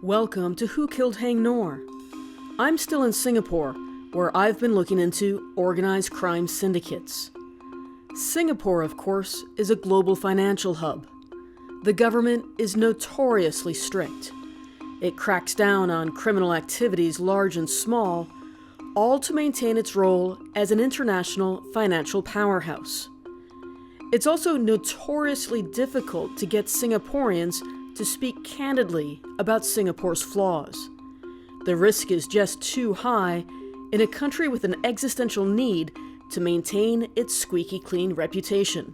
Welcome to Who Killed Haing Ngor. I'm still in Singapore, where I've been looking into organized crime syndicates. Singapore, of course, is a global financial hub. The government is notoriously strict. It cracks down on criminal activities large and small, all to maintain its role as an international financial powerhouse. It's also notoriously difficult to get Singaporeans to speak candidly about Singapore's flaws. The risk is just too high in a country with an existential need to maintain its squeaky clean reputation.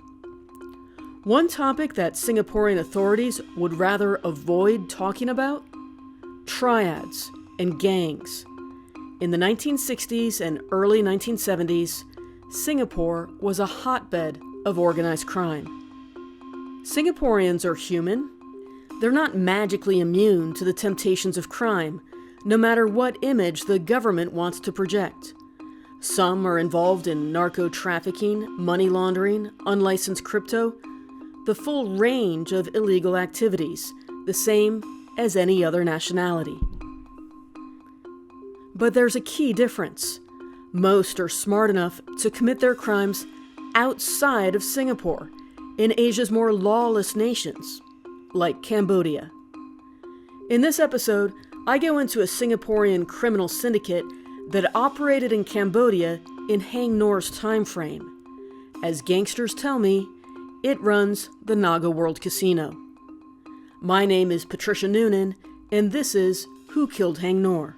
One topic that Singaporean authorities would rather avoid talking about? Triads and gangs. In the 1960s and early 1970s, Singapore was a hotbed of organized crime. Singaporeans are human. They're not magically immune to the temptations of crime, no matter what image the government wants to project. Some are involved in narco-trafficking, money laundering, unlicensed crypto, the full range of illegal activities, the same as any other nationality. But there's a key difference. Most are smart enough to commit their crimes outside of Singapore, in Asia's more lawless nations, like Cambodia. In this episode, I go into a Singaporean criminal syndicate that operated in Cambodia in Haing Ngor's time frame. As gangsters tell me, it runs the NagaWorld casino. My name is Patricia Nunan, and this is Who Killed Haing Ngor.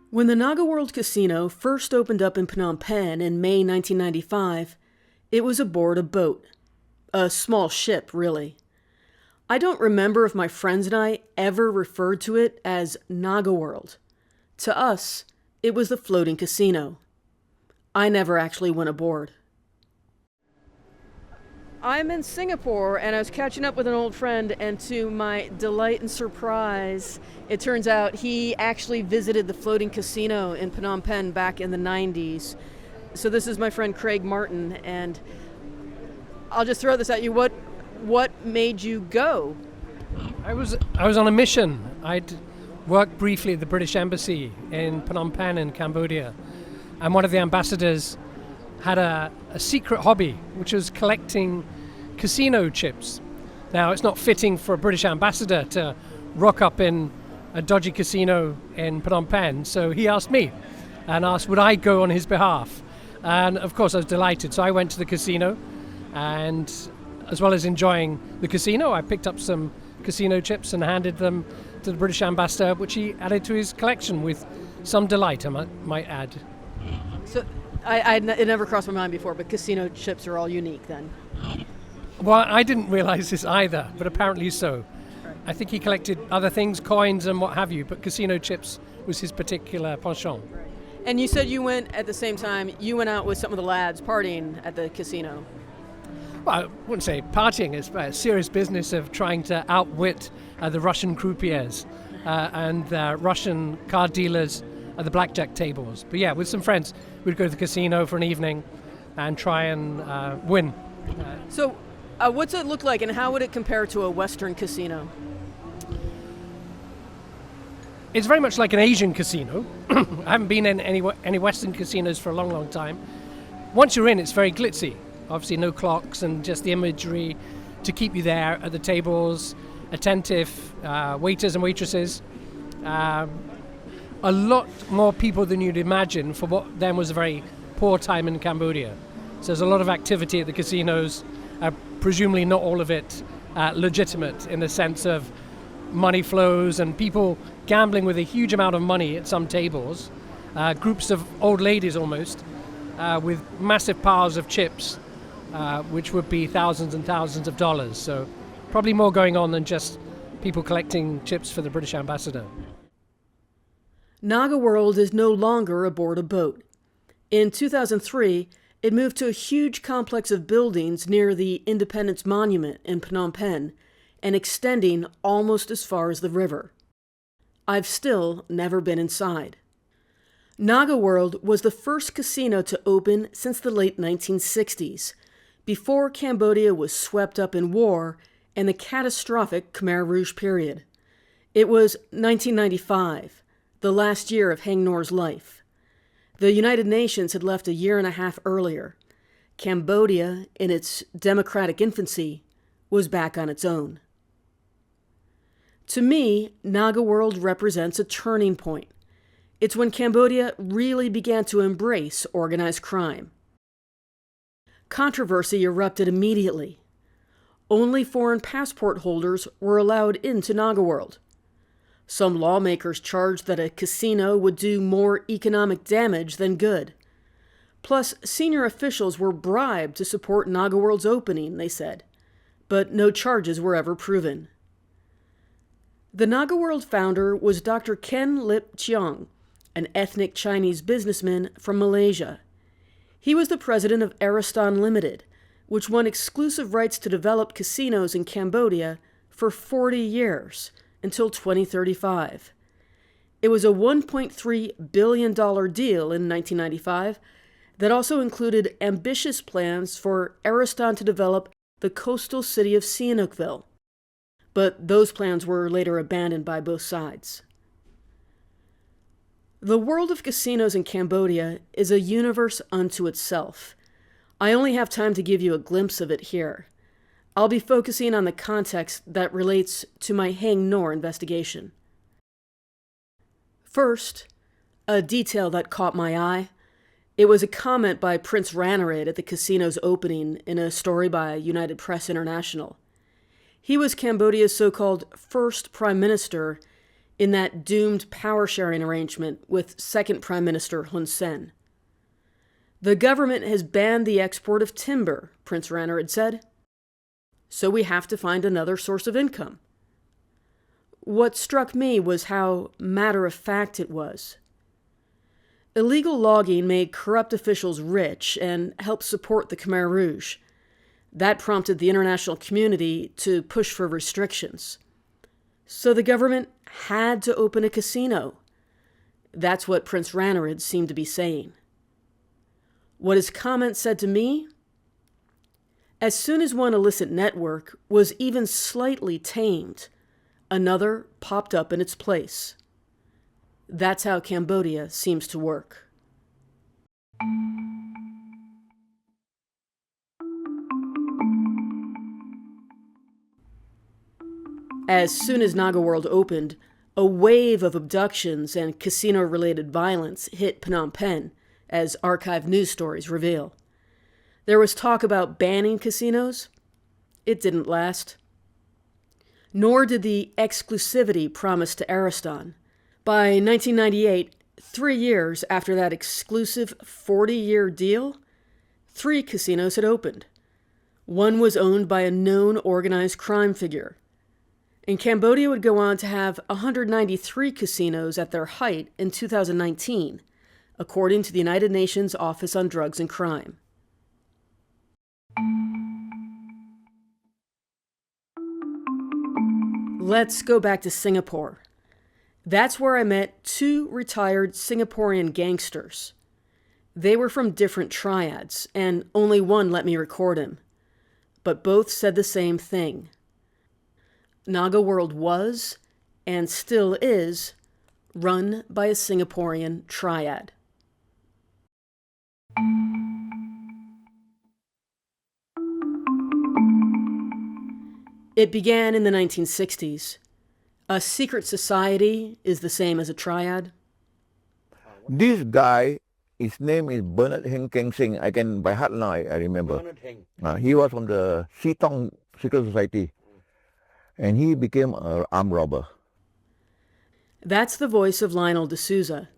When the NagaWorld casino first opened up in Phnom Penh in May 1995, it was aboard a boat. A small ship, really. I don't remember if my friends and I ever referred to it as NagaWorld. To us, it was the floating casino. I never actually went aboard. I'm in Singapore, and I was catching up with an old friend, and to my delight and surprise, it turns out he actually visited the floating casino in Phnom Penh back in the 90s. So this is my friend Craig Martin, and I'll just throw this at you. What made you go? I was on a mission. I'd worked briefly at the British Embassy in Phnom Penh in Cambodia, and one of the ambassadors had a secret hobby, which was collecting casino chips. Now, it's not fitting for a British ambassador to rock up in a dodgy casino in Phnom Penh, so he asked me and asked would I go on his behalf. And of course I was delighted, so I went to the casino, and as well as enjoying the casino, I picked up some casino chips and handed them to the British ambassador, which he added to his collection with some delight, I might add. So it never crossed my mind before, but casino chips are all unique then? Well, I didn't realize this either, but apparently so. Right. I think he collected other things, coins and what have you, but casino chips was his particular penchant. Right. And you said you went at the same time, you went out with some of the lads partying at the casino. Well, I wouldn't say partying, it's a serious business of trying to outwit the Russian croupiers and Russian card dealers at the blackjack tables. But yeah, with some friends, we'd go to the casino for an evening and try and win. So what's it look like, and how would it compare to a Western casino? It's very much like an Asian casino. I haven't been in any Western casinos for a long, long time. Once you're in, it's very glitzy. Obviously no clocks and just the imagery to keep you there at the tables, attentive waiters and waitresses. A lot more people than you'd imagine for what then was a very poor time in Cambodia. So there's a lot of activity at the casinos, presumably not all of it legitimate in the sense of money flows and people gambling with a huge amount of money at some tables, groups of old ladies almost, with massive piles of chips, which would be thousands and thousands of dollars. So probably more going on than just people collecting chips for the British ambassador. NagaWorld is no longer aboard a boat. In 2003, it moved to a huge complex of buildings near the Independence Monument in Phnom Penh and extending almost as far as the river. I've still never been inside. NagaWorld was the first casino to open since the late 1960s, before Cambodia was swept up in war and the catastrophic Khmer Rouge period. It was 1995, the last year of Haing Ngor's life. The United Nations had left a year and a half earlier. Cambodia, in its democratic infancy, was back on its own. To me, NagaWorld represents a turning point. It's when Cambodia really began to embrace organized crime. Controversy erupted immediately. Only foreign passport holders were allowed into NagaWorld. Some lawmakers charged that a casino would do more economic damage than good. Plus, senior officials were bribed to support NagaWorld's opening, they said. But no charges were ever proven. The NagaWorld founder was Dr. Ken Lip Cheong, an ethnic Chinese businessman from Malaysia. He was the president of Ariston Limited, which won exclusive rights to develop casinos in Cambodia for 40 years, until 2035. It was a $1.3 billion deal in 1995 that also included ambitious plans for Ariston to develop the coastal city of Sihanoukville. But those plans were later abandoned by both sides. The world of casinos in Cambodia is a universe unto itself. I only have time to give you a glimpse of it here. I'll be focusing on the context that relates to my Haing Ngor investigation. First, a detail that caught my eye. It was a comment by Prince Ranarid at the casino's opening in a story by United Press International. He was Cambodia's so-called first prime minister in that doomed power-sharing arrangement with second Prime Minister Hun Sen. The government has banned the export of timber, Prince Ranarid said. So we have to find another source of income. What struck me was how matter-of-fact it was. Illegal logging made corrupt officials rich and helped support the Khmer Rouge. That prompted the international community to push for restrictions. So the government had to open a casino. That's what Prince Ranarid seemed to be saying. What his comment said to me? As soon as one illicit network was even slightly tamed, another popped up in its place. That's how Cambodia seems to work. As soon as NagaWorld opened, a wave of abductions and casino-related violence hit Phnom Penh, as archived news stories reveal. There was talk about banning casinos. It didn't last. Nor did the exclusivity promised to Ariston. By 1998, 3 years after that exclusive 40-year deal, 3 casinos had opened. One was owned by a known organized crime figure. And Cambodia would go on to have 193 casinos at their height in 2019, according to the United Nations Office on Drugs and Crime. Let's go back to Singapore. That's where I met 2 retired Singaporean gangsters. They were from different triads, and only one let me record him. But both said the same thing. NagaWorld was, and still is, run by a Singaporean triad. It began in the 1960s. A secret society is the same as a triad. This guy, his name is Bernard Heng Keng Sing. I can by heart now. I remember. He was from the Seetong secret society, and he became an armed robber. That's the voice of Lionel D'Souza.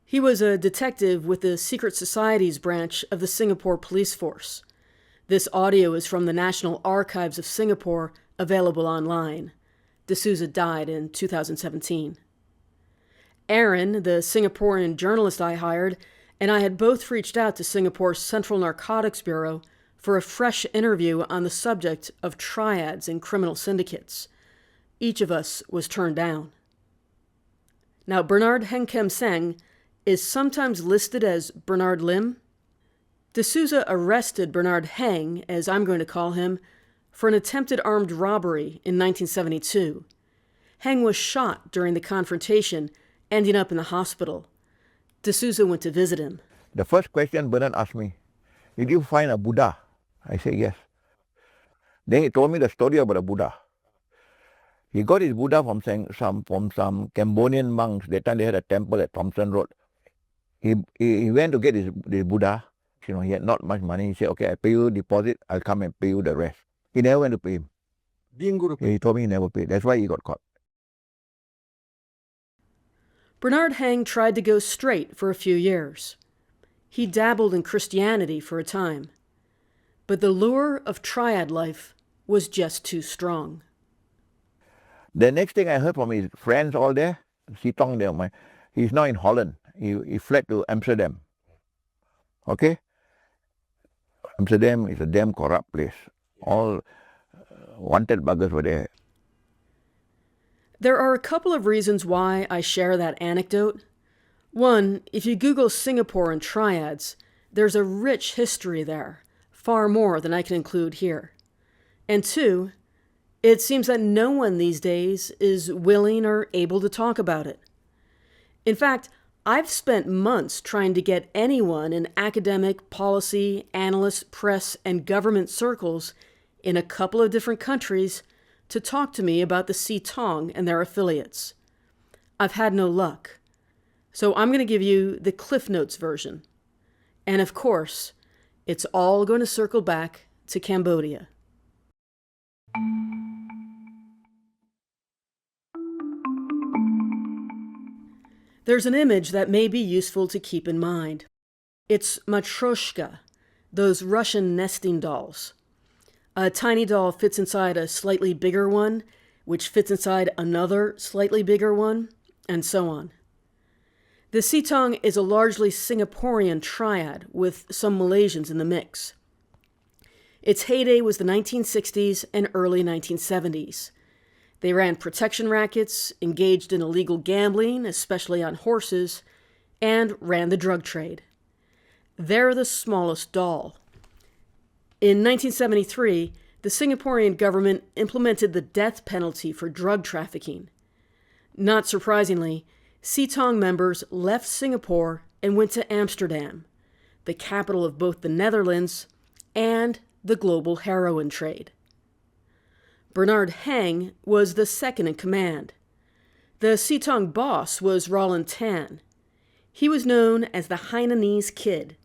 He was a detective with the Secret Societies branch of the Singapore Police Force. This audio is from the National Archives of Singapore, available online. D'Souza died in 2017. Aaron, the Singaporean journalist I hired, and I had both reached out to Singapore's Central Narcotics Bureau for a fresh interview on the subject of triads and criminal syndicates. Each of us was turned down. Now, Bernard Heng Kem Seng is sometimes listed as Bernard Lim. D'Souza arrested Bernard Heng, as I'm going to call him, for an attempted armed robbery in 1972. Haing was shot during the confrontation, ending up in the hospital. D'Souza went to visit him. The first question Bernard asked me, did you find a Buddha? I said yes. Then he told me the story about the Buddha. He got his Buddha from some Cambodian monks. That time they had a temple at Thompson Road. He went to get his Buddha. He had not much money. He said, okay, I pay you deposit. I'll come and pay you the rest. He never went to pay him. He told me he never paid. That's why he got caught. Bernard Haing tried to go straight for a few years. He dabbled in Christianity for a time. But the lure of triad life was just too strong. The next thing I heard from his friends all there, Seetong there, he's now in Holland. He fled to Amsterdam. Okay? Amsterdam is a damn corrupt place. All wanted buggers were there. There are a couple of reasons why I share that anecdote. One, if you Google Singapore and triads, there's a rich history there, far more than I can include here. And two, it seems that no one these days is willing or able to talk about it. In fact, I've spent months trying to get anyone in academic, policy, analyst, press, and government circles in a couple of different countries to talk to me about the Seetong and their affiliates. I've had no luck. So I'm going to give you the Cliff Notes version. And of course, it's all going to circle back to Cambodia. There's an image that may be useful to keep in mind. It's matryoshka, those Russian nesting dolls. A tiny doll fits inside a slightly bigger one, which fits inside another slightly bigger one, and so on. The Seetong is a largely Singaporean triad with some Malaysians in the mix. Its heyday was the 1960s and early 1970s. They ran protection rackets, engaged in illegal gambling, especially on horses, and ran the drug trade. They're the smallest doll. In 1973, the Singaporean government implemented the death penalty for drug trafficking. Not surprisingly, Seetong members left Singapore and went to Amsterdam, the capital of both the Netherlands and the global heroin trade. Bernard Haing was the second in command. The Seetong boss was Roland Tan. He was known as the Hainanese Kid.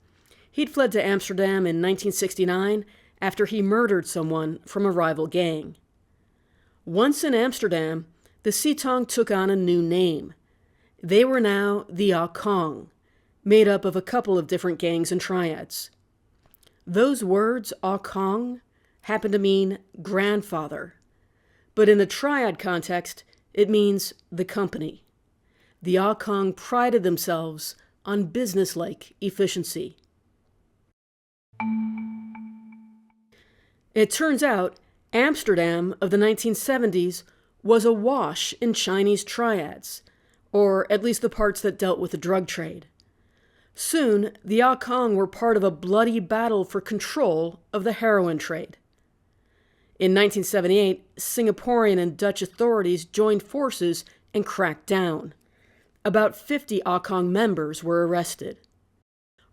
He'd fled to Amsterdam in 1969 after he murdered someone from a rival gang. Once in Amsterdam, the Seetong took on a new name. They were now the Kong, made up of a couple of different gangs and triads. Those words, Kong, happen to mean grandfather. But in the triad context, it means the company. The Kong prided themselves on business-like efficiency. It turns out Amsterdam of the 1970s was awash in Chinese triads, or at least the parts that dealt with the drug trade. Soon, the Kong were part of a bloody battle for control of the heroin trade. In 1978, Singaporean and Dutch authorities joined forces and cracked down. About 50 Kong members were arrested.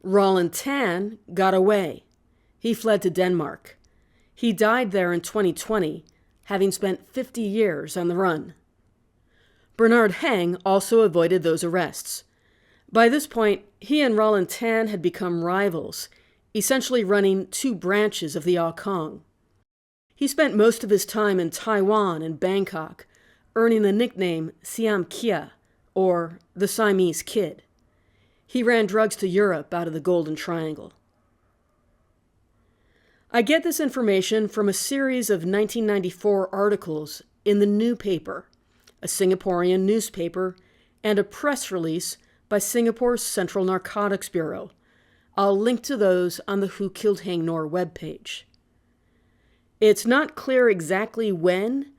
Roland Tan got away. He fled to Denmark. He died there in 2020, having spent 50 years on the run. Bernard Haing also avoided those arrests. By this point, he and Roland Tan had become rivals, essentially running two branches of the Kong. He spent most of his time in Taiwan and Bangkok, earning the nickname Siam Kia, or the Siamese Kid. He ran drugs to Europe out of the Golden Triangle. I get this information from a series of 1994 articles in the New Paper, a Singaporean newspaper, and a press release by Singapore's Central Narcotics Bureau. I'll link to those on the Who Killed Haing Ngor webpage. It's not clear exactly when,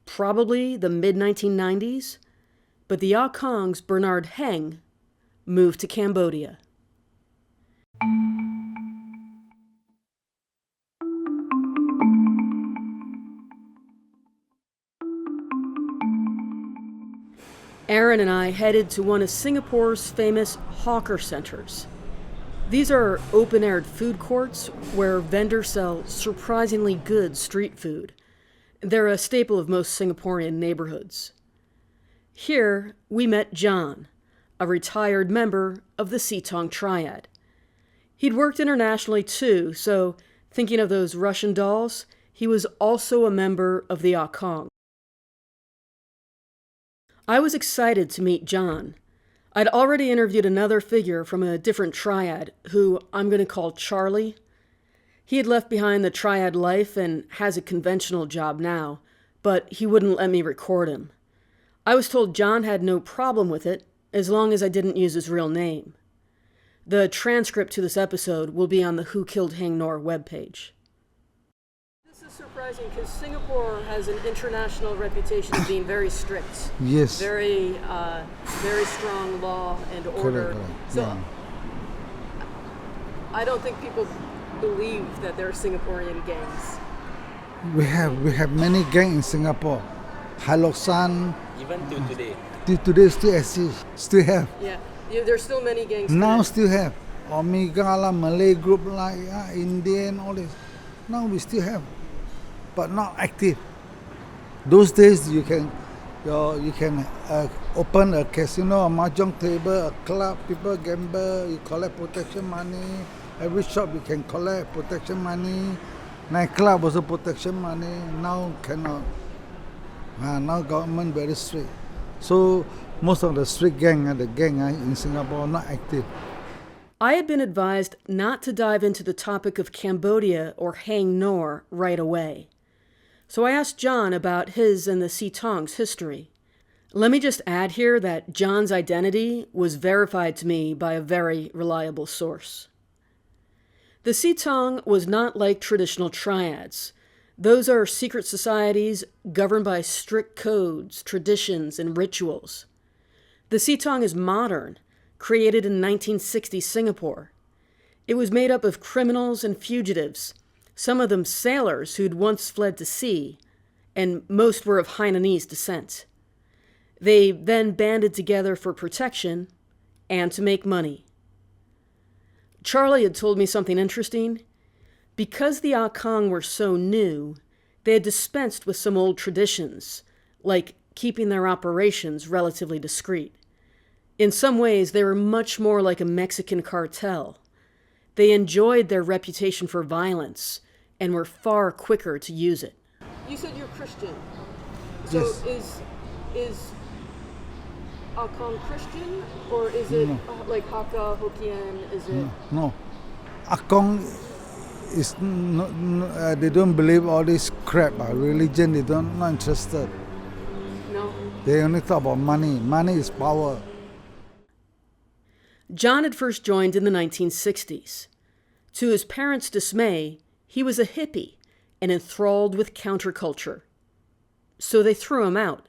probably the mid-1990s, but the Kong's Bernard Haing moved to Cambodia. Aaron and I headed to one of Singapore's famous hawker centers. These are open-aired food courts where vendors sell surprisingly good street food. They're a staple of most Singaporean neighborhoods. Here, we met John, a retired member of the Seetong triad. He'd worked internationally too, so thinking of those Russian dolls, he was also a member of the Akong. I was excited to meet John. I'd already interviewed another figure from a different triad, who I'm going to call Charlie. He had left behind the triad life and has a conventional job now, but he wouldn't let me record him. I was told John had no problem with it, as long as I didn't use his real name. The transcript to this episode will be on the Who Killed Haing Ngor webpage. This is surprising because Singapore has an international reputation of being very strict. Yes. Very strong law and order. Correct. So Yeah. I don't think people believe that there are Singaporean gangs. We have many gangs in Singapore. Haloksan. Even to today. Till today still exist. Still have. Yeah, there's still many gangs. Now today. still have. Omega lah, Malay group like Indian, all this. Now we still have, but not active. Those days you can open a casino, a mahjong table, a club, people gamble, you collect protection money. Every shop you can collect protection money. Nightclub also protection money. Now cannot. Now government very strict. So most of the street gang in Singapore not active. I had been advised not to dive into the topic of Cambodia or Haing Ngor right away. So I asked John about his and the Seetong's history. Let me just add here that John's identity was verified to me by a very reliable source. The Seetong was not like traditional triads. Those are secret societies governed by strict codes, traditions, and rituals. The Seetong is modern, created in 1960 Singapore. It was made up of criminals and fugitives, some of them sailors who'd once fled to sea, and most were of Hainanese descent. They then banded together for protection and to make money. Charlie had told me something interesting. Because the Akong were so new, they had dispensed with some old traditions, like keeping their operations relatively discreet. In some ways, they were much more like a Mexican cartel. They enjoyed their reputation for violence and were far quicker to use it. You said you're Christian. So Yes. is Akong Christian, or is it like Hakka, Hokkien? Is it? No. Akong is they don't believe all this crap. Religion, they don't not interested. No. They only talk about money. Money is power. John had first joined in the 1960s. To his parents' dismay, he was a hippie and enthralled with counterculture. So they threw him out.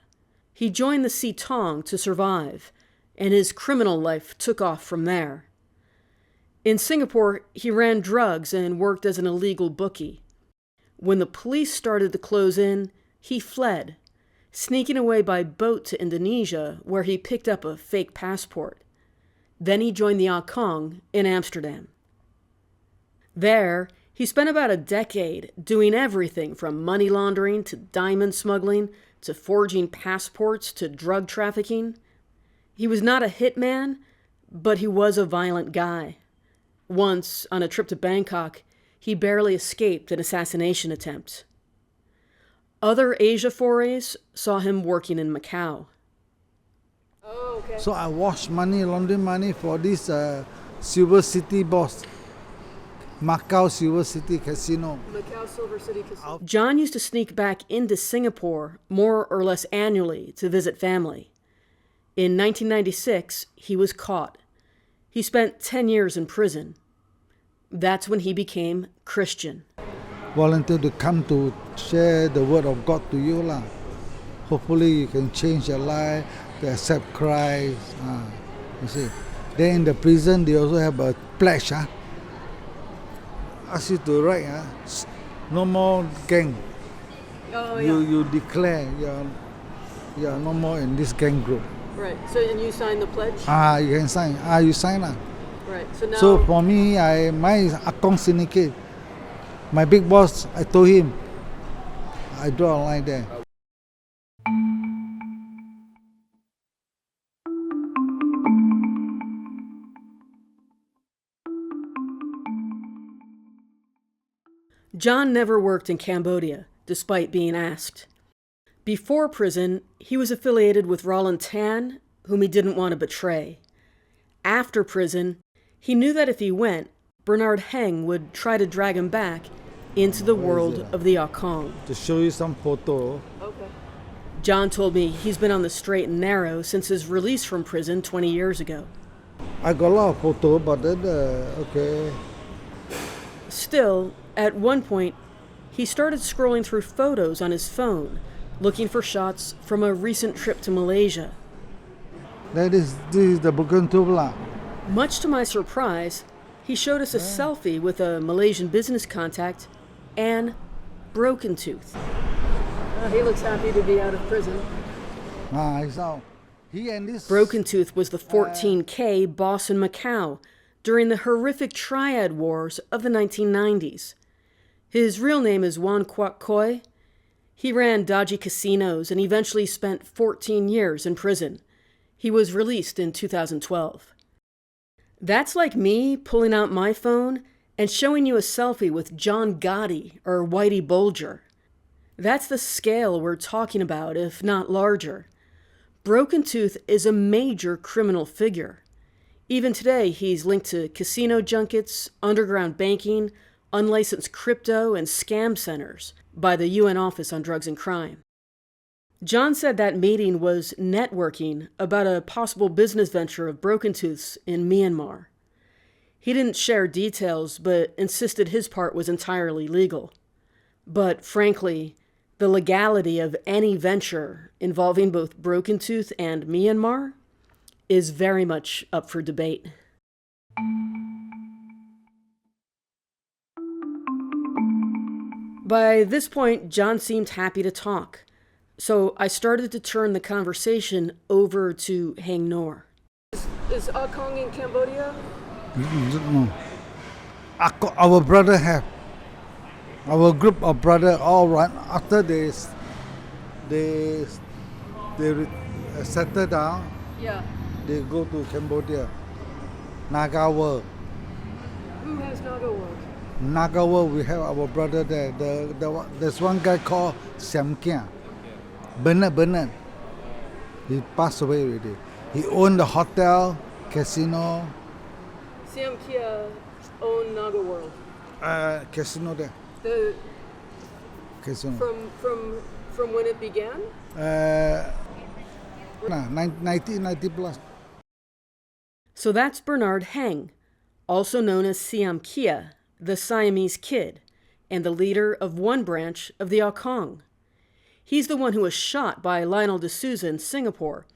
He joined the Seetong to survive, and his criminal life took off from there. In Singapore, he ran drugs and worked as an illegal bookie. When the police started to close in, he fled, sneaking away by boat to Indonesia, where he picked up a fake passport. Then he joined the Akong in Amsterdam. There, he spent about a decade doing everything from money laundering to diamond smuggling to forging passports to drug trafficking. He was not a hitman, but he was a violent guy. Once, on a trip to Bangkok, he barely escaped an assassination attempt. Other Asia forays saw him working in Macau. Oh, okay. So I wash money, laundering money for this Silver City boss. Macau Silver City Casino. Macau Silver City Casino. John used to sneak back into Singapore more or less annually to visit family. In 1996, he was caught. He spent 10 years in prison. That's when he became Christian. Volunteer to come to share the word of God to you lah. Hopefully you can change your life, to accept Christ. You see. Then in the prison they also have a pledge. Ask you to write. No more gang. Oh, yeah. You declare you are no more in this gang group. Right. So and you signed the pledge? You can sign. You sign lah. Right. So now. So for me, my Akong syndicate, my big boss, I told him, I draw a line there. John never worked in Cambodia, despite being asked. Before prison, he was affiliated with Roland Tan, whom he didn't want to betray. After prison, he knew that if he went, Bernard Haing would try to drag him back into the world of the Akong. To show you some photo. Okay. John told me he's been on the straight and narrow since his release from prison 20 years ago. I got a lot of photo, but then, okay. Still, at one point, he started scrolling through photos on his phone, looking for shots from a recent trip to Malaysia. This is the broken tooth lah. Much to my surprise, he showed us a selfie with a Malaysian business contact and Broken Tooth. He looks happy to be out of prison. He's out. He and this Broken Tooth was the 14K boss in Macau during the horrific triad wars of the 1990s. His real name is Wan Kwok Koi. He ran dodgy casinos and eventually spent 14 years in prison. He was released in 2012. That's like me pulling out my phone and showing you a selfie with John Gotti or Whitey Bulger. That's the scale we're talking about, if not larger. Broken Tooth is a major criminal figure. Even today, he's linked to casino junkets, underground banking, unlicensed crypto, and scam centers by the UN Office on Drugs and Crime. John said that meeting was networking about a possible business venture of Broken Tooth's in Myanmar. He didn't share details, but insisted his part was entirely legal. But frankly, the legality of any venture involving both Broken Tooth and Myanmar is very much up for debate. By this point, John seemed happy to talk, so I started to turn the conversation over to Haing Ngor. Is Akong in Cambodia? No. Our brother have. Our group of brother all run after they settle down. Yeah. They go to Cambodia. NagaWorld. Who has NagaWorld? NagaWorld, we have our brother there. There's one guy called Seetong. Bernard. He passed away already. He owned the hotel, casino. Siam Kia owned NagaWorld. Casino there. The Casino. from when it began? 90 plus. So that's Bernard Haing, also known as Siam Kia, the Siamese Kid, and the leader of one branch of the Akong. He's the one who was shot by Lionel D'Souza in Singapore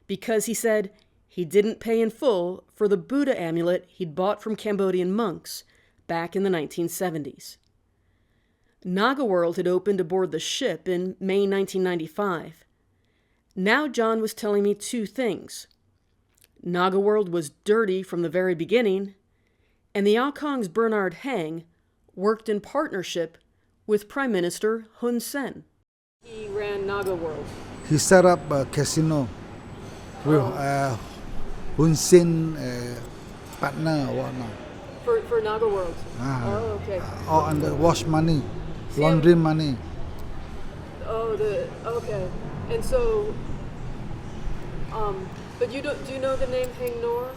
because he said he didn't pay in full for the Buddha amulet he'd bought from Cambodian monks back in the 1970s. NagaWorld had opened aboard the ship in May 1995. Now John was telling me two things. NagaWorld was dirty from the very beginning, and the Akong's Bernard Haing worked in partnership with Prime Minister Hun Sen. He ran NagaWorld. He set up a casino with Hun Sen partner or whatnot. For NagaWorld? Okay. All under wash money, laundry money. Okay. And so, but do you know the name Haing Ngor?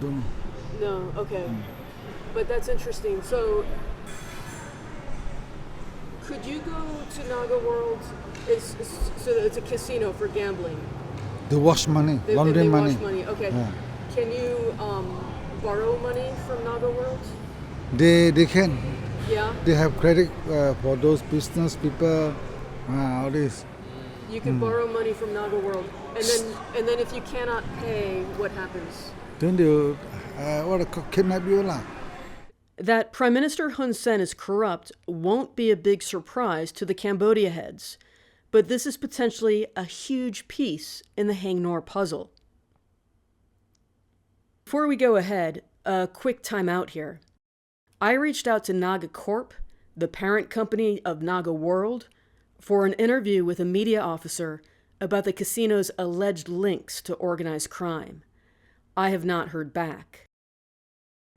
Don't know. No, okay. But that's interesting. So, could you go to NagaWorld? It's a casino for gambling. They wash money, laundry money. Wash money. Okay. Yeah. Can you borrow money from NagaWorld? They can. Yeah. They have credit for those business people. All this. You can borrow money from NagaWorld, and then if you cannot pay, what happens? Then they kidnap you lah. That Prime Minister Hun Sen is corrupt won't be a big surprise to the Cambodia heads, but this is potentially a huge piece in the Haing Ngor puzzle. Before we go ahead, a quick timeout here. I reached out to NagaCorp, the parent company of NagaWorld, for an interview with a media officer about the casino's alleged links to organized crime. I have not heard back.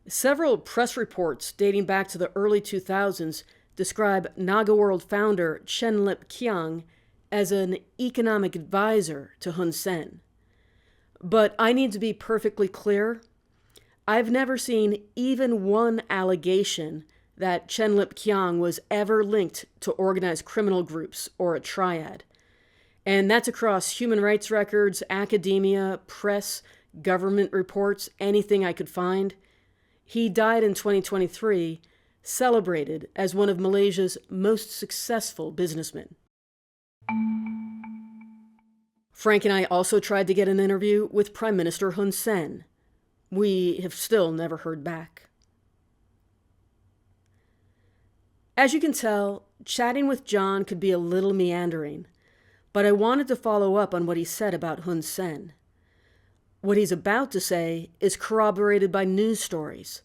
Several press reports dating back to the early 2000s describe NagaWorld founder Chen Lip Kiang as an economic advisor to Hun Sen. But I need to be perfectly clear. I've never seen even one allegation that Chen Lip Kiang was ever linked to organized criminal groups or a triad. And that's across human rights records, academia, press, government reports, anything I could find. He died in 2023, celebrated as one of Malaysia's most successful businessmen. Frank and I also tried to get an interview with Prime Minister Hun Sen. We have still never heard back. As you can tell, chatting with John could be a little meandering, but I wanted to follow up on what he said about Hun Sen. What he's about to say is corroborated by news stories.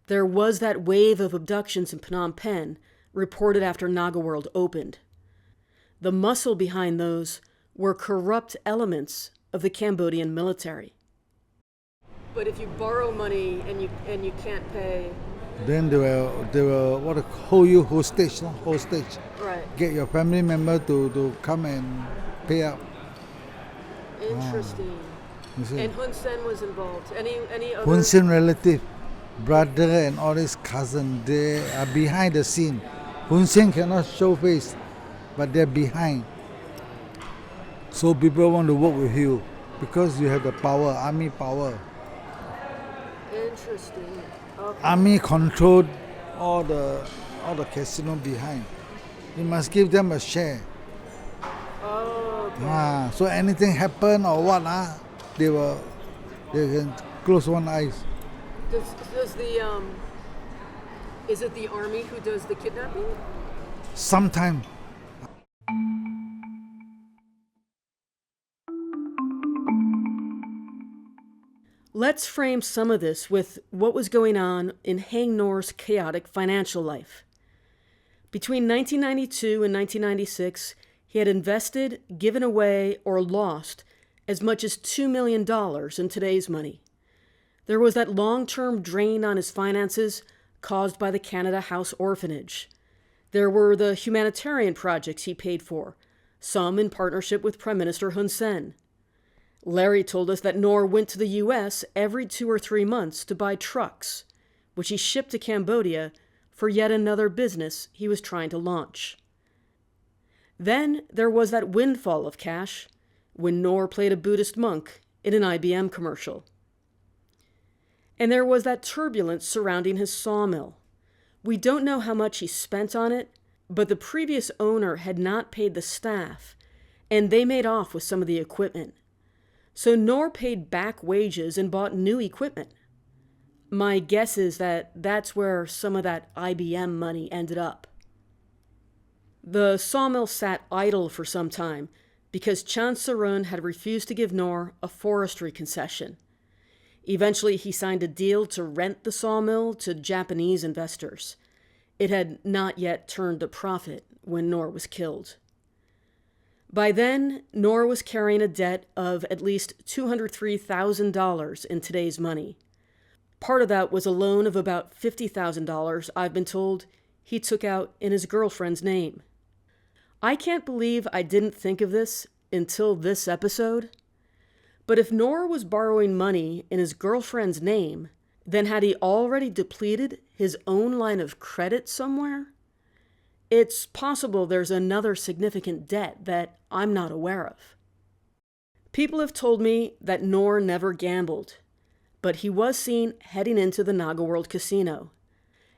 There was that wave of abductions in Phnom Penh reported after NagaWorld opened. The muscle behind those were corrupt elements of the Cambodian military. But if you borrow money and you can't pay, then they will what hold you hostage. right? Get your family member to come and pay up. Interesting. You see? And Hun Sen was involved. Any other? Hun Sen relative, brother and all his cousin, they are behind the scene. Hun Sen cannot show face, but they're behind. So people want to work with you because you have the power, army power. Interesting. Okay. Army controlled all the casino behind. You must give them a share. Oh, okay. So anything happen or what, they can close one eyes. Is it the army who does the kidnapping? Sometime. Let's frame some of this with what was going on in Haing Ngor's chaotic financial life. Between 1992 and 1996, he had invested, given away, or lost as much as $2 million in today's money. There was that long-term drain on his finances caused by the Canada House Orphanage. There were the humanitarian projects he paid for, some in partnership with Prime Minister Hun Sen. Larry told us that Ngor went to the U.S. every 2 or 3 months to buy trucks, which he shipped to Cambodia for yet another business he was trying to launch. Then there was that windfall of cash when Ngor played a Buddhist monk in an IBM commercial. And there was that turbulence surrounding his sawmill. We don't know how much he spent on it, but the previous owner had not paid the staff, and they made off with some of the equipment. So Ngor paid back wages and bought new equipment. My guess is that that's where some of that IBM money ended up. The sawmill sat idle for some time because Chan Sarun had refused to give Ngor a forestry concession. Eventually, he signed a deal to rent the sawmill to Japanese investors. It had not yet turned a profit when Ngor was killed. By then, Ngor was carrying a debt of at least $203,000 in today's money. Part of that was a loan of about $50,000, I've been told, he took out in his girlfriend's name. I can't believe I didn't think of this until this episode. But if Ngor was borrowing money in his girlfriend's name, then had he already depleted his own line of credit somewhere? It's possible there's another significant debt that I'm not aware of. People have told me that Ngor never gambled, but he was seen heading into the NagaWorld casino.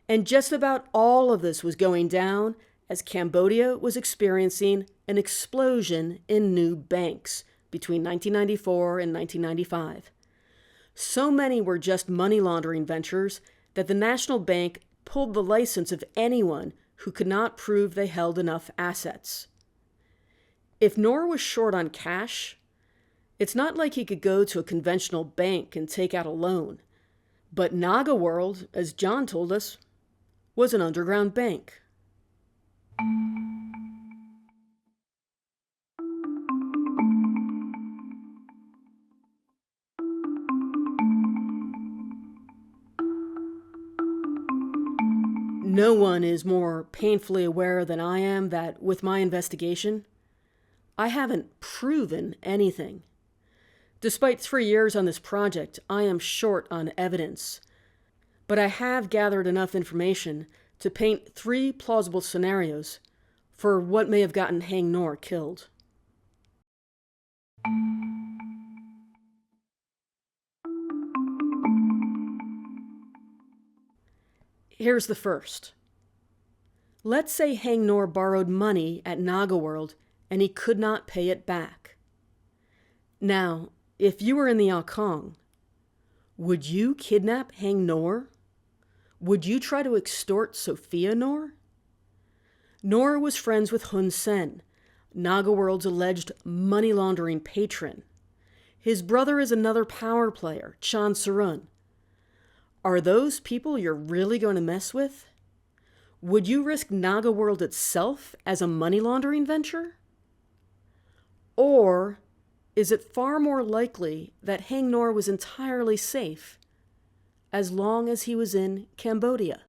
And just about all of this was going down as Cambodia was experiencing an explosion in new banks between 1994 and 1995. So many were just money laundering ventures that the National Bank pulled the license of anyone who could not prove they held enough assets. If Ngor was short on cash, it's not like he could go to a conventional bank and take out a loan. But NagaWorld, as John told us, was an underground bank. No one is more painfully aware than I am that with my investigation, I haven't proven anything. Despite 3 years on this project, I am short on evidence. But I have gathered enough information to paint 3 plausible scenarios for what may have gotten Haing Ngor killed. Here's the first. Let's say Haing Ngor borrowed money at NagaWorld and he could not pay it back. Now, if you were in the Kong, would you kidnap Haing Ngor? Would you try to extort Sophia Ngor? Ngor was friends with Hun Sen, NagaWorld's alleged money laundering patron. His brother is another power player, Chan Sarun. Are those people you're really going to mess with? Would you risk NagaWorld itself as a money laundering venture? Or is it far more likely that Haing Ngor was entirely safe as long as he was in Cambodia?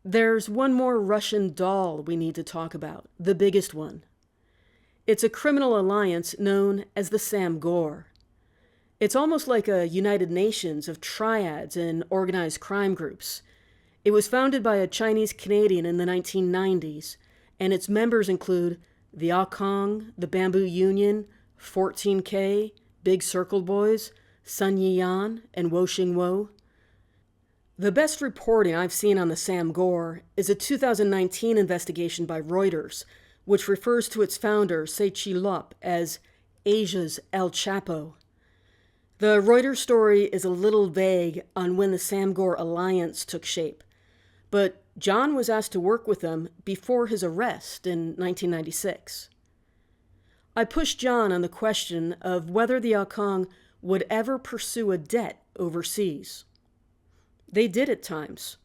There's one more Russian doll we need to talk about, the biggest one. It's a criminal alliance known as the Samgor. It's almost like a United Nations of triads and organized crime groups. It was founded by a Chinese Canadian in the 1990s, and its members include the Kong, the Bamboo Union, 14K, Big Circle Boys, Sun Yian, and Wo Xing Wo. The best reporting I've seen on the Samgor is a 2019 investigation by Reuters, which refers to its founder, Seichi Lop, as Asia's El Chapo. The Reuters story is a little vague on when the Samgor alliance took shape, but John was asked to work with them before his arrest in 1996. I pushed John on the question of whether the Kong would ever pursue a debt overseas. They did at times.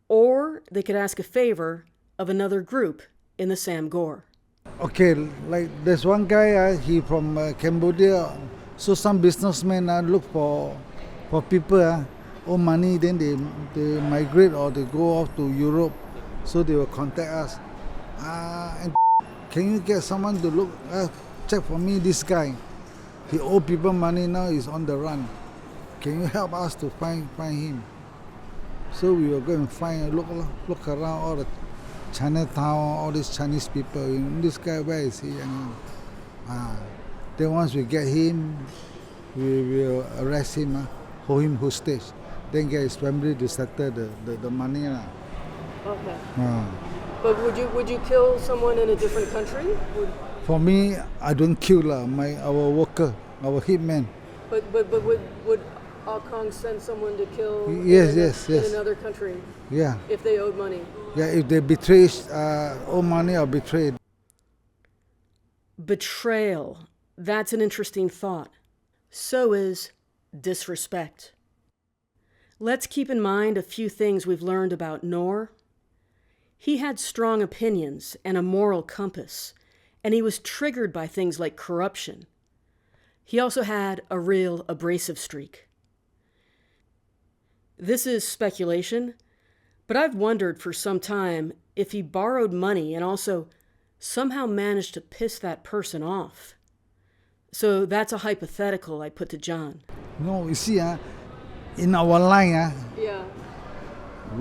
Or they could ask a favor of another group in the Samgor. Okay, like there's one guy, he from Cambodia. So some businessmen look for people, owe money, then they migrate or they go off to Europe. So they will contact us. And can you get someone to look, check for me this guy? He owe people money, now he's on the run. Can you help us to find him? So we will go and find, look around all the Chinatown, all these Chinese people. This guy, where is he? Then once we get him, we will arrest him, hold him hostage. Then get his family to settle the money. Okay. But would you kill someone in a different country? For me, I don't kill our worker, our hitman. But would Kong send someone to kill yes. in another country? Yeah. If they owed money? Yeah, if they betray, owe money or betrayed. Betrayal. That's an interesting thought. So is disrespect. Let's keep in mind a few things we've learned about Ngor. He had strong opinions and a moral compass, and he was triggered by things like corruption. He also had a real abrasive streak. This is speculation, but I've wondered for some time if he borrowed money and also somehow managed to piss that person off. So that's a hypothetical I put to John. No, you see, in our line, Yeah.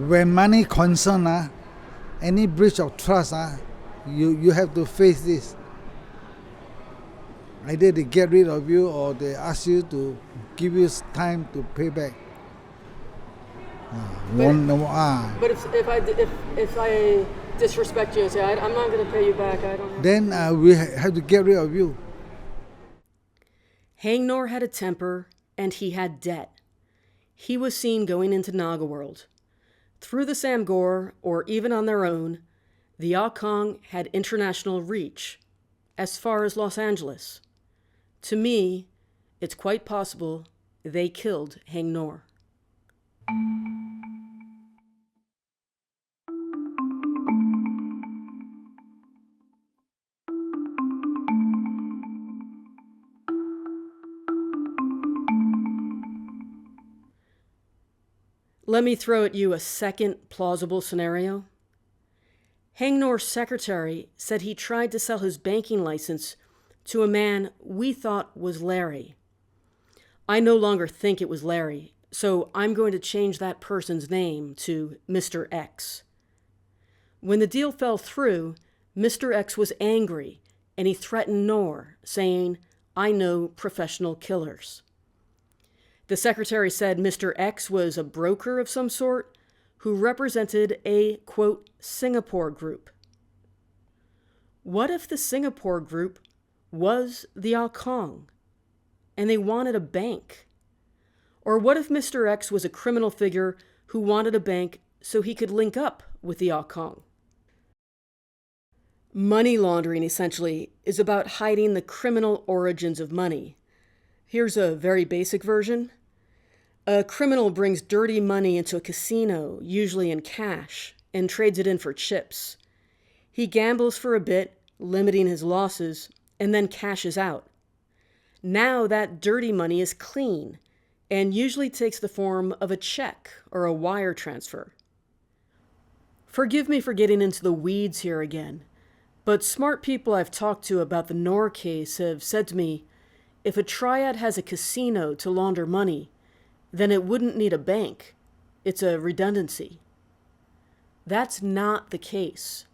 when money concern, any breach of trust, you have to face this. Either they get rid of you or they ask you to give you time to pay back. But if I disrespect you and say I'm not going to pay you back, I don't. Then we have to get rid of you. Haing Ngor had a temper and he had debt. he was seen going into NagaWorld. Through the Samgor, or even on their own, the Ah Kong had international reach, as far as Los Angeles. To me, it's quite possible they killed Haing Ngor. Let me throw at you a second plausible scenario. Haing Ngor's secretary said he tried to sell his banking license to a man we thought was Larry. I no longer think it was Larry, so I'm going to change that person's name to Mr. X. When the deal fell through, Mr. X was angry, and he threatened Ngor, saying, "I know professional killers." The secretary said Mr. X was a broker of some sort who represented a, quote, Singapore group. What if the Singapore group was the Ah Kong and they wanted a bank? Or what if Mr. X was a criminal figure who wanted a bank so he could link up with the Ah Kong? Money laundering, essentially, is about hiding the criminal origins of money. Here's a very basic version. A criminal brings dirty money into a casino, usually in cash, and trades it in for chips. He gambles for a bit, limiting his losses, and then cashes out. Now that dirty money is clean, and usually takes the form of a check or a wire transfer. Forgive me for getting into the weeds here again, but smart people I've talked to about the Ngor case have said to me, if a triad has a casino to launder money, then it wouldn't need a bank. It's a redundancy. That's not the case.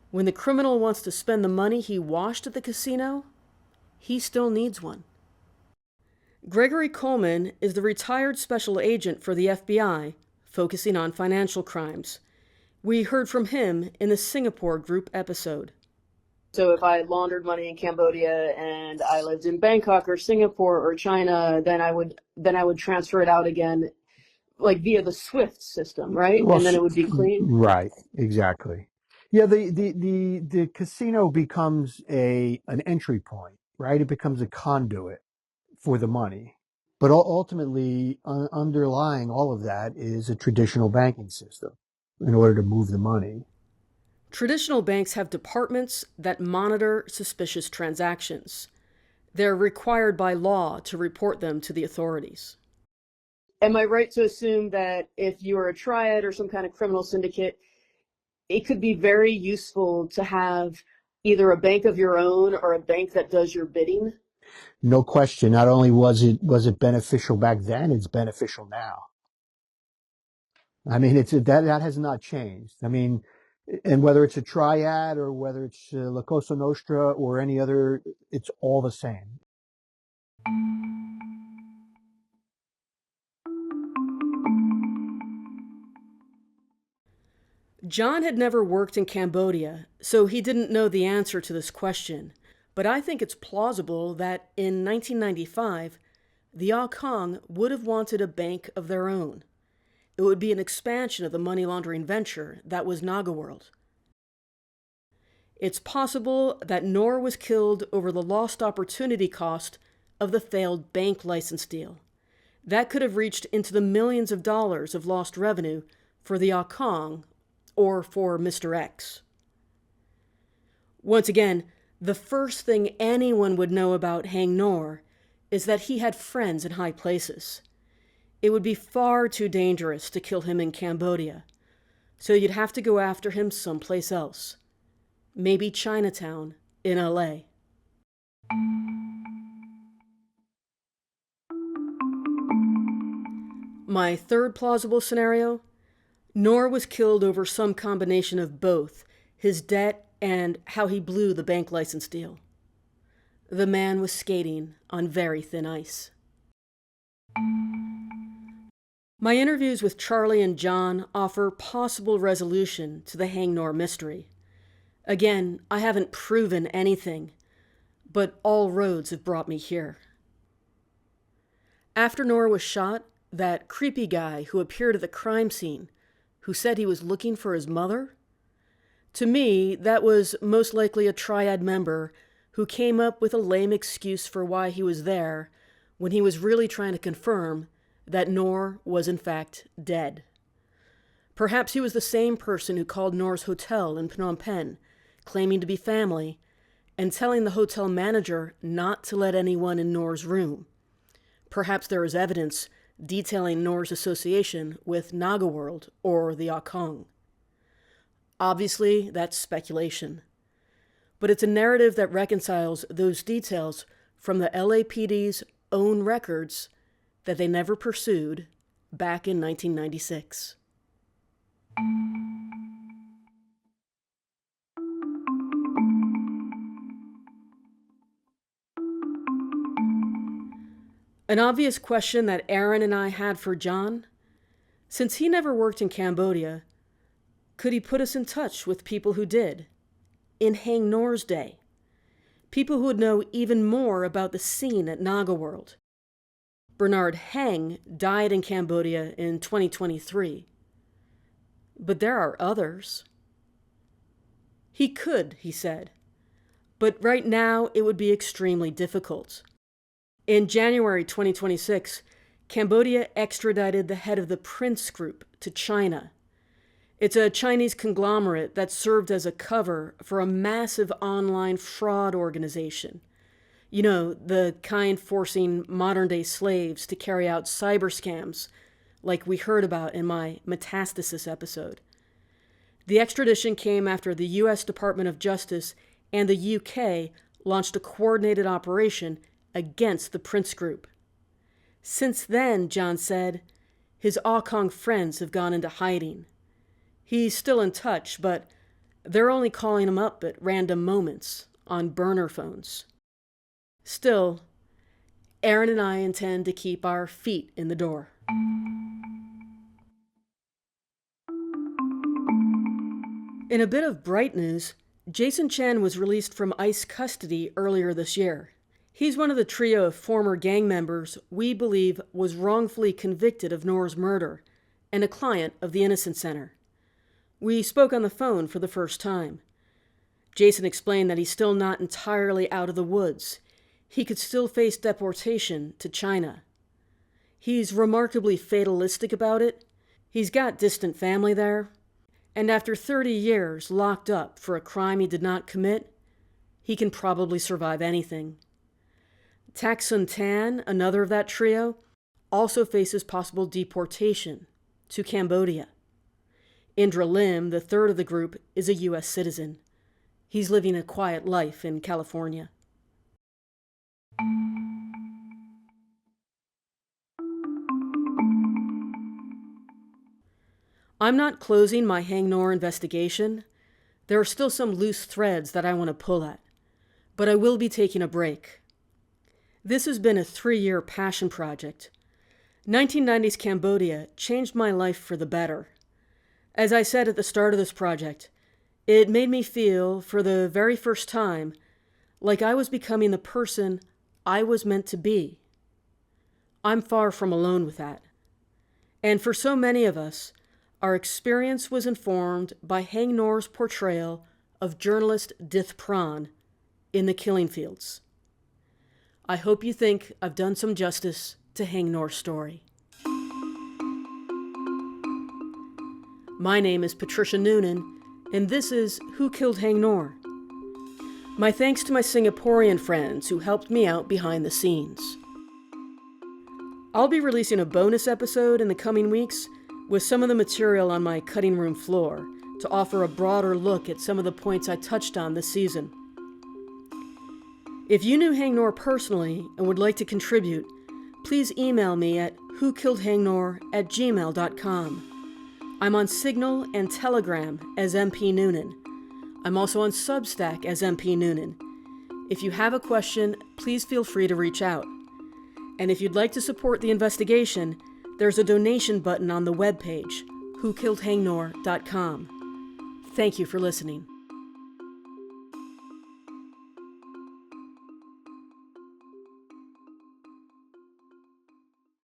When the criminal wants to spend the money he washed at the casino, he still needs one. Gregory Coleman is the retired special agent for the FBI, focusing on financial crimes. We heard from him in the Singapore group episode. So if I laundered money in Cambodia and I lived in Bangkok or Singapore or China, then I would transfer it out again, like via the SWIFT system, right? Well, and then it would be clean. Right, exactly. Yeah, the casino becomes an entry point, right? It becomes a conduit for the money. But ultimately, underlying all of that is a traditional banking system in order to move the money. Traditional banks have departments that monitor suspicious transactions. They're required by law to report them to the authorities. Am I right to assume that if you are a triad or some kind of criminal syndicate, it could be very useful to have either a bank of your own or a bank that does your bidding? No question. Not only was it beneficial back then, it's beneficial now. I mean, that has not changed. I mean, and whether it's a triad or whether it's La Cosa Nostra or any other, it's all the same. John had never worked in Cambodia, so he didn't know the answer to this question. But I think it's plausible that in 1995, the Ah Kong would have wanted a bank of their own. It would be an expansion of the money laundering venture that was NagaWorld. It's possible that Ngor was killed over the lost opportunity cost of the failed bank license deal. That could have reached into the millions of dollars of lost revenue for the Ah Kong or for Mr. X. Once again, the first thing anyone would know about Haing Ngor is that he had friends in high places. It would be far too dangerous to kill him in Cambodia, so you'd have to go after him someplace else. Maybe Chinatown in LA. My third plausible scenario, Ngor was killed over some combination of both, his debt and how he blew the bank license deal. The man was skating on very thin ice. My interviews with Charlie and John offer possible resolution to the Haing Ngor mystery. Again, I haven't proven anything, but all roads have brought me here. After Ngor was shot, That creepy guy who appeared at the crime scene, who said he was looking for his mother? To me, that was most likely a triad member who came up with a lame excuse for why he was there when he was really trying to confirm that Ngor was in fact dead. Perhaps he was the same person who called Ngor's hotel in Phnom Penh, claiming to be family, and telling the hotel manager not to let anyone in Ngor's room. Perhaps there is evidence detailing Ngor's association with NagaWorld or the Akong. Obviously, that's speculation. But it's a narrative that reconciles those details from the LAPD's own records that they never pursued back in 1996. An obvious question that Aaron and I had for John, since he never worked in Cambodia, could he put us in touch with people who did, in Haing Ngor's day? People who would know even more about the scene at NagaWorld. Bernard Haing died in Cambodia in 2023. But there are others. He could, he said. But right now it would be extremely difficult. In January 2026, Cambodia extradited the head of the Prince Group to China. It's a Chinese conglomerate that served as a cover for a massive online fraud organization. You know, the kind forcing modern-day slaves to carry out cyber scams, like we heard about in my Metastasis episode. The extradition came after the U.S. Department of Justice and the UK launched a coordinated operation against the Prince Group. Since then, John said, his Akong friends have gone into hiding. He's still in touch, but they're only calling him up at random moments on burner phones. Still, Aaron and I intend to keep our feet in the door. In a bit of bright news, Jason Chen was released from ICE custody earlier this year. He's one of the trio of former gang members we believe was wrongfully convicted of Ngor's murder and a client of the Innocence Center. We spoke on the phone for the first time. Jason explained that he's still not entirely out of the woods. He could still face deportation to China. He's remarkably fatalistic about it. He's got distant family there. And after 30 years locked up for a crime he did not commit, he can probably survive anything. Tak Sun Tan, another of that trio, also faces possible deportation to Cambodia. Indra Lim, the third of the group, is a U.S. citizen. He's living a quiet life in California. I'm not closing my Haing Ngor investigation. There are still some loose threads that I want to pull at, but I will be taking a break. This has been a 3-year passion project. 1990s Cambodia changed my life for the better. As I said at the start of this project, it made me feel, for the very first time, like I was becoming the person I was meant to be. I'm far from alone with that. And for so many of us, our experience was informed by Haing Ngor's portrayal of journalist Dith Pran in The Killing Fields. I hope you think I've done some justice to Haing Ngor's story. My name is Patricia Nunan, and this is Who Killed Haing Ngor? My thanks to my Singaporean friends who helped me out behind the scenes. I'll be releasing a bonus episode in the coming weeks with some of the material on my cutting room floor to offer a broader look at some of the points I touched on this season. If you knew Haing Ngor personally and would like to contribute, please email me at whokilledhaingnor@gmail.com. I'm on Signal and Telegram as MP Nunan. I'm also on Substack as MP Nunan. If you have a question, please feel free to reach out. And if you'd like to support the investigation, there's a donation button on the webpage, whokilledhaingnor.com. Thank you for listening.